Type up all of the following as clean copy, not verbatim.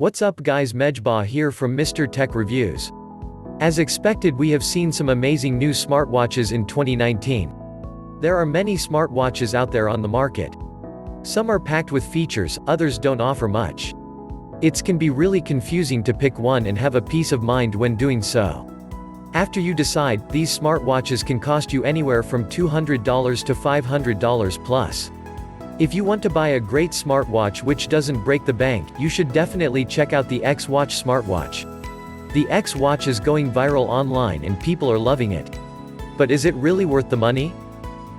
What's up guys, Mejbah here from Mr. Tech Reviews. As expected, we have seen some amazing new smartwatches in 2019. There are many smartwatches out there on the market. Some are packed with features, others don't offer much. It can be really confusing to pick one and have a peace of mind when doing so. After you decide, these smartwatches can cost you anywhere from $200 to $500 plus. If you want to buy a great smartwatch which doesn't break the bank, you should definitely check out the xWatch smartwatch. The xWatch is going viral online and people are loving it. But is it really worth the money?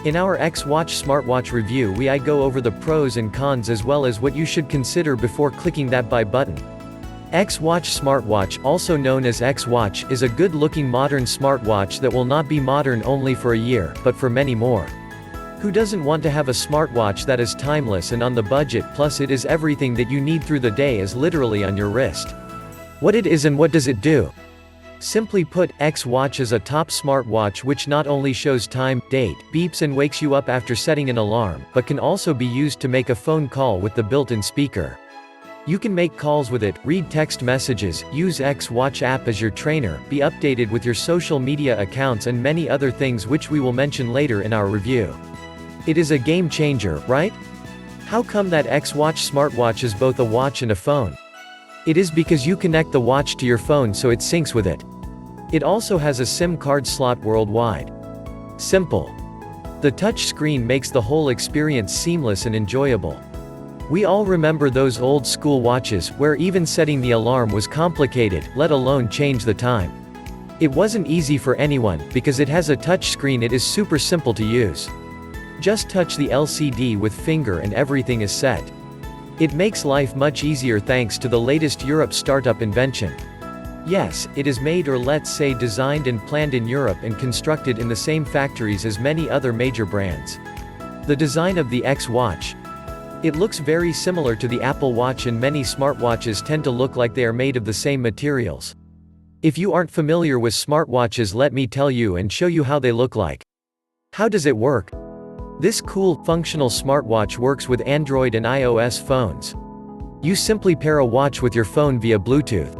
In our xWatch smartwatch review I go over the pros and cons as well as what you should consider before clicking that buy button. xWatch smartwatch, also known as xWatch, is a good-looking modern smartwatch that will not be modern only for a year, but for many more. Who doesn't want to have a smartwatch that is timeless and on the budget, plus it is everything that you need through the day is literally on your wrist. What it is and what does it do? Simply put, xWatch is a top smartwatch which not only shows time, date, beeps and wakes you up after setting an alarm, but can also be used to make a phone call with the built-in speaker. You can make calls with it, read text messages, use xWatch app as your trainer, be updated with your social media accounts and many other things which we will mention later in our review. It is a game changer, right? How come that xWatch smartwatch is both a watch and a phone? It is because you connect the watch to your phone so it syncs with it. It also has a SIM card slot worldwide. Simple. The touch screen makes the whole experience seamless and enjoyable. We all remember those old school watches, where even setting the alarm was complicated, let alone change the time. It wasn't easy for anyone, because it has a touch screen. It is super simple to use. Just touch the LCD with finger and everything is set. It makes life much easier thanks to the latest Europe startup invention. Yes, it is made, or let's say designed and planned in Europe and constructed in the same factories as many other major brands. The design of the xWatch. It looks very similar to the Apple Watch, and many smartwatches tend to look like they are made of the same materials. If you aren't familiar with smartwatches, let me tell you and show you how they look like. How does it work? This cool, functional smartwatch works with Android and iOS phones. You simply pair a watch with your phone via Bluetooth.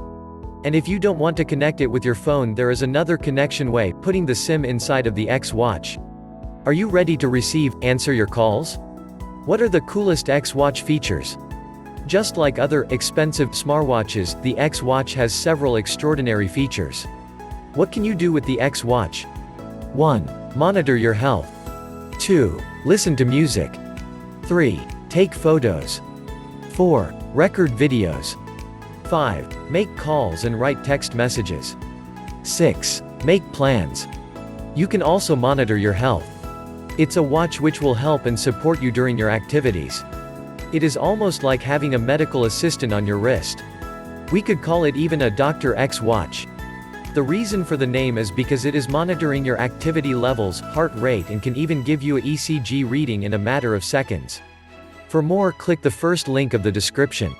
And if you don't want to connect it with your phone, there is another connection way, putting the SIM inside of the xWatch. Are you ready to answer your calls? What are the coolest xWatch features? Just like other, expensive smartwatches, the xWatch has several extraordinary features. What can you do with the xWatch? 1. Monitor your health. 2. Listen to music. 3. Take photos. 4. Record videos. 5. Make calls and write text messages. 6. Make plans. You can also monitor your health. It's a watch which will help and support you during your activities. It is almost like having a medical assistant on your wrist. We could call it even a Dr. X watch. The reason for the name is because it is monitoring your activity levels, heart rate, and can even give you an ECG reading in a matter of seconds. For more, click the first link of the description.